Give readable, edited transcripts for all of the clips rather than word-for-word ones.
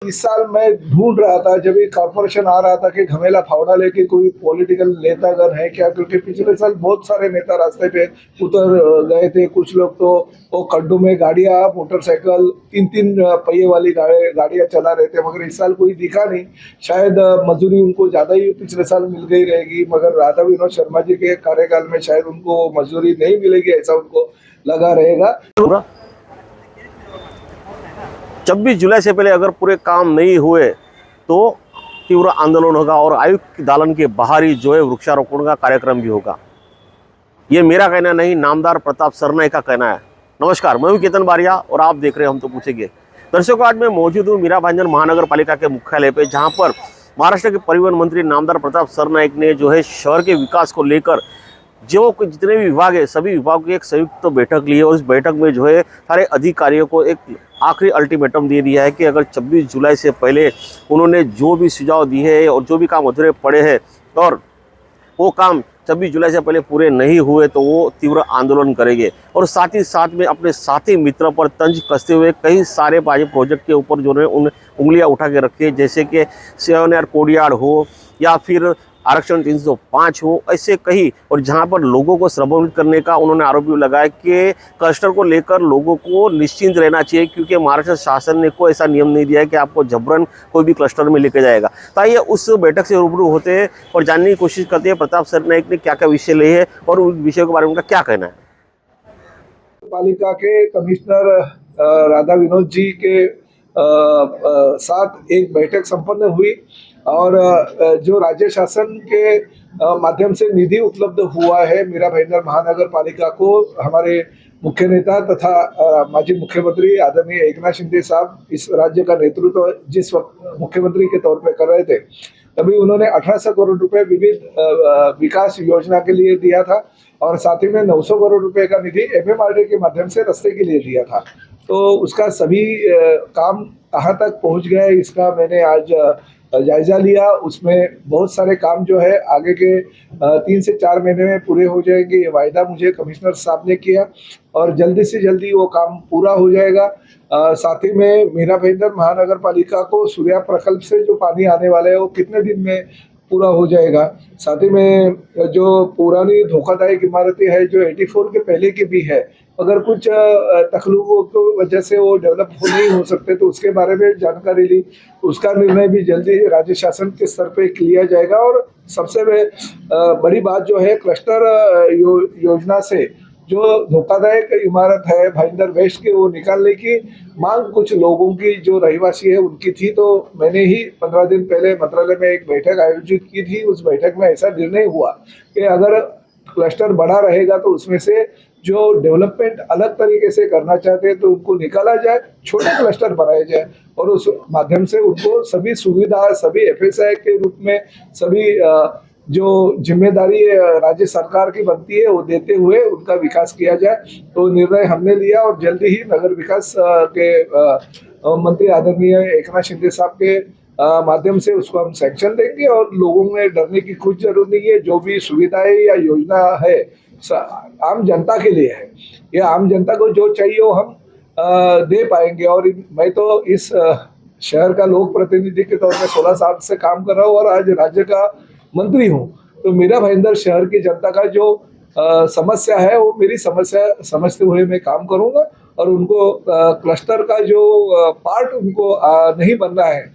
इस साल मैं ढूंढ रहा था जब ये कॉर्पोरेशन आ रहा था कि घमेला फावड़ा लेके कोई पॉलिटिकल नेतागण है क्या, क्योंकि पिछले साल बहुत सारे नेता रास्ते पे उतर गए थे। कुछ लोग तो वो खड्डों में गाड़ियां, मोटरसाइकिल, 3-3 पहिए वाली गाड़ियां चला रहे थे, मगर इस साल कोई दिखा नहीं। शायद मजदूरी उनको ज्यादा ही पिछले साल मिल गई रहेगी, मगर राधा विनोद शर्मा जी के कार्यकाल में शायद उनको मजदूरी नहीं मिलेगी, ऐसा उनको लगा रहेगा। 26 जुलाई से पहले अगर पूरे काम नहीं हुए तो तीव्र आंदोलन होगा और आयुक्त दालन के बाहर ही जो है वृक्षारोपण का कार्यक्रम भी होगा। ये मेरा कहना नहीं, नामदार प्रताप सरनाईक का कहना है। नमस्कार, मैं हूं केतन बारिया और आप देख रहे हैं हम तो पूछेंगे। दर्शकों, आज मैं मौजूद हूँ मीरा भाईंदर महानगर पालिका के मुख्यालय पे, जहाँ पर महाराष्ट्र के परिवहन मंत्री नामदार प्रताप सरनाईक ने जो है शहर के विकास को लेकर जो जितने भी विभाग है सभी विभागों की एक संयुक्त बैठक ली है और इस बैठक में जो है सारे अधिकारियों को एक आखिरी अल्टीमेटम दे दिया है कि अगर 26 जुलाई से पहले उन्होंने जो भी सुझाव दिए हैं और जो भी काम अधूरे पड़े हैं और वो काम 26 जुलाई से पहले पूरे नहीं हुए तो वो तीव्र आंदोलन करेंगे। और साथ ही साथ में अपने साथी मित्र पर तंज कसते हुए कई सारे प्रोजेक्ट के ऊपर जो है उन उंगलियां उठा के रखी है, जैसे कि सेवन कोडियाड़ हो या फिर आरक्षण 305 हो, ऐसे कई। और जहां पर लोगों को श्रमोन्मुख करने का उन्होंने आरोप भी लगाया कि क्लस्टर को लेकर लोगों को निश्चिंत रहना चाहिए, क्योंकि महाराष्ट्र शासन ने कोई ऐसा नियम नहीं दिया है कि आपको जबरन कोई भी क्लस्टर में लेके जाएगा। तो आइए उस बैठक से रूबरू होते हैं और जानने की कोशिश करते हैं प्रताप सरनाईक ने क्या क्या विषय लिए है और उन विषयों के बारे में उनका क्या कहना है। पालिका के कमिश्नर राधा विनोद जी के साथ एक बैठक संपन्न हुई और जो राज्य शासन के माध्यम से निधि उपलब्ध हुआ है मीरा भाईंदर महानगर पालिका को, हमारे मुख्य नेता तथा माजी मुख्यमंत्री आदरणीय एकनाथ शिंदे साहब इस राज्य का नेतृत्व जिस वक्त मुख्यमंत्री के तौर पे कर रहे थे, तभी उन्होंने 1800 करोड़ रुपए विविध विकास योजना के लिए दिया था और साथ ही में 900 करोड़ रुपए का निधि एफएमआरडी के माध्यम से रास्ते के लिए दिया था। तो उसका सभी काम कहाँ तक पहुँच गया है इसका मैंने आज जायजा लिया। उसमें बहुत सारे काम जो है आगे के 3 से 4 महीने में पूरे हो जाएंगे, ये वायदा मुझे कमिश्नर साहब ने किया और जल्दी से जल्दी वो काम पूरा हो जाएगा। साथ ही में मीरा भाईंदर महानगर पालिका को सूर्या प्रकल्प से जो पानी आने वाला है वो कितने दिन में पूरा हो जाएगा। साथ ही में जो पुरानी धोखादायक इमारतें हैं जो 84 के पहले की भी है, अगर कुछ तकलीफों की वजह से वो डेवलप नहीं हो सकते तो उसके बारे में जानकारी ली। उसका निर्णय भी जल्दी राज्य शासन के स्तर पे लिया जाएगा। और सबसे बड़ी बात जो है क्लस्टर योजना से जो धोखादायक इमारत है भाईंदर वेस्ट की, वो निकालने की मांग कुछ लोगों की जो रहवासी है उनकी थी। तो मैंने ही 15 दिन पहले मंत्रालय में एक बैठक आयोजित की थी। उस बैठक में ऐसा निर्णय हुआ कि अगर क्लस्टर बड़ा रहेगा तो उसमें से जो डेवलपमेंट अलग तरीके से करना चाहते हैं तो उनको निकाला जाए, छोटे क्लस्टर बनाए जाए और उस माध्यम से उनको सभी सुविधा, सभी एफएसआई के रूप में सभी जो जिम्मेदारी राज्य सरकार की बनती है वो देते हुए उनका विकास किया जाए। तो निर्णय हमने लिया और जल्दी ही नगर विकास के मंत्री आदरणीय एकनाथ शिंदे साहब के माध्यम से उसको हम सैंक्शन देंगे और लोगों में डरने की कुछ जरूरत नहीं है। जो भी सुविधाएं या योजना है आम जनता के लिए है, ये आम जनता को जो चाहिए वो हम दे पाएंगे। और मैं तो इस शहर का लोक प्रतिनिधि के तौर पे 16 साल से काम कर रहा हूँ और आज राज्य का मंत्री हूँ। तो मीरा भाईंदर शहर की जनता का जो समस्या है वो मेरी समस्या समझते हुए मैं काम करूँगा और उनको क्लस्टर का जो पार्ट उनको नहीं बनना है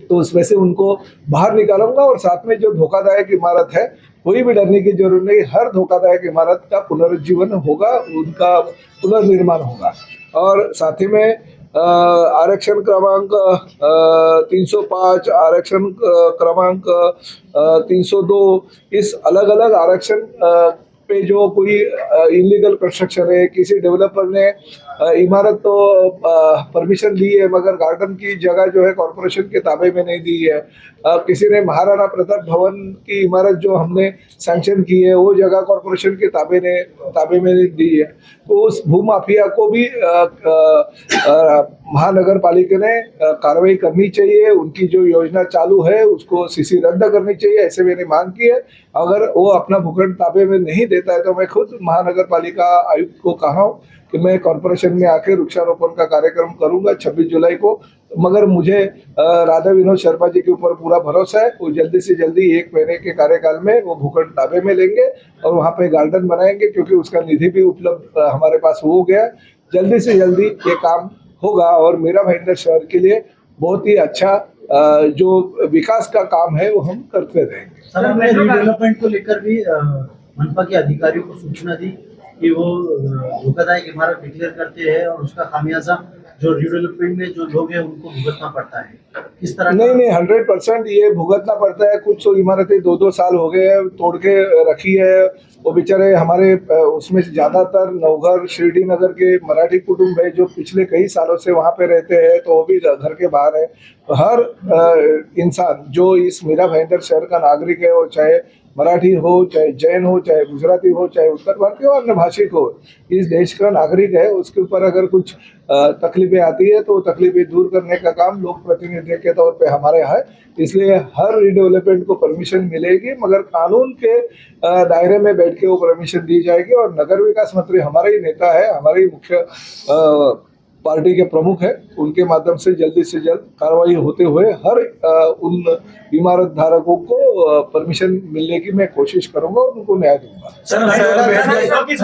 तो उसमें से उनको बाहर निकालूंगा। और साथ में जो धोखादायक इमारत है कोई भी डरने की जरूरत नहीं, हर धोखादायक इमारत का पुनरुज्जीवन होगा, उनका पुनर्निर्माण होगा। और साथ ही में आरक्षण क्रमांक 305, आरक्षण क्रमांक 302, इस अलग अलग आरक्षण पे जो कोई इलीगल कंस्ट्रक्शन है, किसी डेवलपर ने इमारत तो परमिशन ली है मगर गार्डन की जगह जो है कॉर्पोरेशन के ताबे में नहीं दी है, किसी ने महाराणा प्रताप भवन की इमारत जो हमने सैंक्शन की है वो जगह कॉर्पोरेशन के ताबे में नहीं दी है, तो उस भूमाफिया को भी महानगर पालिका ने कार्रवाई करनी चाहिए, उनकी जो योजना चालू है उसको सीसी रद्द करनी चाहिए, ऐसे मैंने मांग की है। अगर वो अपना भूखंड ताबे में नहीं देता है तो मैं खुद महानगर पालिका आयुक्त को कहा हूँ कि मैं कॉरपोरेशन में आके वृक्षारोपण का कार्यक्रम करूंगा 26 जुलाई को। मगर मुझे राधा विनोद शर्मा जी के ऊपर पूरा भरोसा है, वो जल्दी से जल्दी 1 महीने के कार्यकाल में वो भूखंड ताबे में लेंगे और वहाँ पे गार्डन बनाएंगे, क्योंकि उसका निधि भी उपलब्ध हमारे पास हो गया। जल्दी से जल्दी ये काम होगा और मीरा भाईंदर शहर के लिए बहुत ही अच्छा जो विकास का काम है वो हम करते रहेंगे। सर, हमने रीडेवलपमेंट को लेकर भी मनपा के अधिकारियों को सूचना दी कि वो धोखादायक इमारत डिक्लेयर करते हैं और उसका खामियाजा जो रीडेवलपमेंट में जो लोग हैं उनको भुगतना पड़ता है। किस तरह नहीं 100% ये भुगतना पड़ता है। कुछ तो इमारतें 2-2 साल हो गए हैं तोड़ के रखी है, वो बेचारे हमारे उसमें से ज्यादातर नवघर शिरडी नगर के मराठी कुटुंब है जो पिछले कई सालों से वहाँ पे रहते हैं, तो वो भी घर के बाहर है। तो हर इंसान जो इस मीरा भाईंदर शहर का नागरिक है, वो चाहे मराठी हो, चाहे जैन हो, चाहे गुजराती हो, चाहे उत्तर भारतीय हो, अन्य भाषिक हो, इस देश का नागरिक है, उसके ऊपर अगर कुछ तकलीफें आती है तो तकलीफें दूर करने का काम लोक प्रतिनिधि के तौर पे हमारे है। इसलिए हर रीडेवलपमेंट को परमिशन मिलेगी, मगर कानून के दायरे में बैठ के वो परमिशन दी जाएगी। और नगर विकास मंत्री हमारा ही नेता है, हमारे ही मुख्य पार्टी के प्रमुख है, उनके माध्यम से जल्द कार्रवाई होते हुए हर उन इमारत धारकों को परमिशन मिलने की मैं कोशिश करूंगा और उनको न्याय दूंगा। सर, गड्ढों की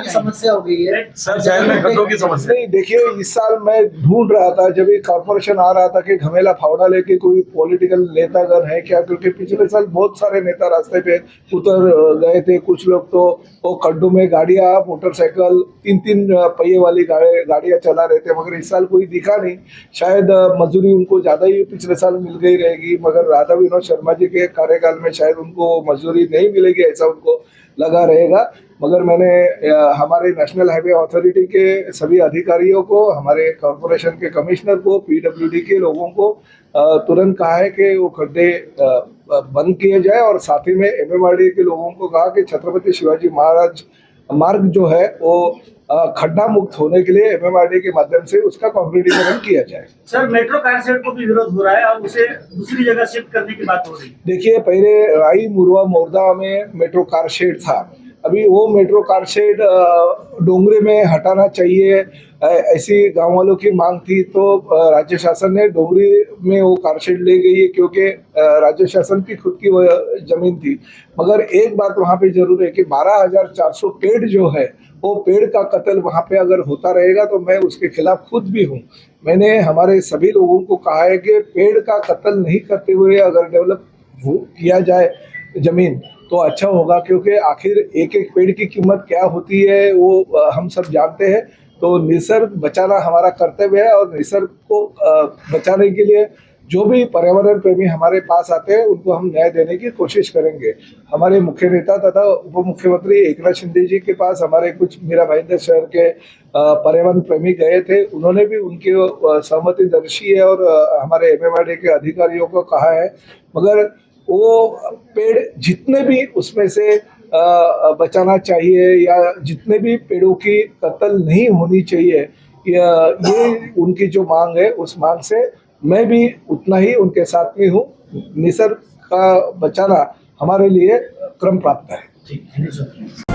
समस्या हो गई है सर, शहर में गड्ढों की समस्या। नहीं, देखिए इस साल मैं ढूंढ रहा था जब ये कॉर्पोरेशन आ रहा था कि घमेला फावड़ा लेके कोई पॉलिटिकल नेतागण है क्या, क्योंकि पिछले साल बहुत सारे नेता रास्ते पे उतर गए थे। कुछ लोग तो वो खड्डों में गाड़ियां, मोटरसाइकिल 3-3 पहिए वाली गाड़ियां चला रहे थे, मगर इस साल कोई दिखा नहीं। शायद मजदूरी उनको ज्यादा ही पिछले साल मिल गई रहेगी, मगर राधा विनोद शर्मा जी के कार्यकाल में शायद उनको मजदूरी नहीं मिलेगी ऐसा उनको लगा रहेगा। मगर मैंने हमारे नेशनल हाईवे अथॉरिटी के सभी अधिकारियों को, हमारे कॉर्पोरेशन के कमिश्नर को, पीडब्ल्यूडी के लोगों को तुरंत कहा है कि वो खड्डे बंद किए जाए, और साथ ही में एमएमआरडीए के लोगों को कहा कि छत्रपति शिवाजी महाराज मार्ग जो है वो खड्डा मुक्त होने के लिए एमएमआरडीए के माध्यम से उसका कंक्रीटीकरण किया जाए। सर, मेट्रो कार शेड को भी विरोध हो रहा है और उसे दूसरी जगह शिफ्ट करने की बात हो रही है। देखिए, पहले राई मुरवा मोरदा में मेट्रो कार शेड था, अभी वो मेट्रो कार शेड डोंगरे में हटाना चाहिए, ऐसी गांव वालों की मांग थी। तो राज्य शासन ने डोंगरी में वो कार शेड ले गई है, क्योंकि राज्य शासन की खुद की वो जमीन थी। मगर एक बात वहाँ पे जरूर है कि 12,400 पेड़ जो है, वो पेड़ का कत्ल वहाँ पे अगर होता रहेगा तो मैं उसके खिलाफ खुद भी हूँ। मैंने हमारे सभी लोगों को कहा है कि पेड़ का कत्ल नहीं करते हुए अगर डेवलप किया जाए जमीन तो अच्छा होगा, क्योंकि आखिर एक एक पेड़ की कीमत क्या होती है वो हम सब जानते हैं। तो निसर्ग बचाना हमारा कर्तव्य है, और निसर्ग को बचाने के लिए जो भी पर्यावरण प्रेमी हमारे पास आते हैं उनको हम न्याय देने की कोशिश करेंगे। हमारे मुख्य नेता तथा उप मुख्यमंत्री एकनाथ शिंदे जी के पास हमारे कुछ मीरा भाईंदर शहर के पर्यावरण प्रेमी गए थे, उन्होंने भी उनकी सहमति दर्शी है और हमारे एमएमआरडीए के अधिकारियों को कहा है। मगर वो पेड़ जितने भी उसमें से बचाना चाहिए, या जितने भी पेड़ों की कत्ल नहीं होनी चाहिए, ये उनकी जो मांग है, उस मांग से मैं भी उतना ही उनके साथ में हूँ। निसर्ग का बचाना हमारे लिए क्रम प्राप्त है। ठीक है।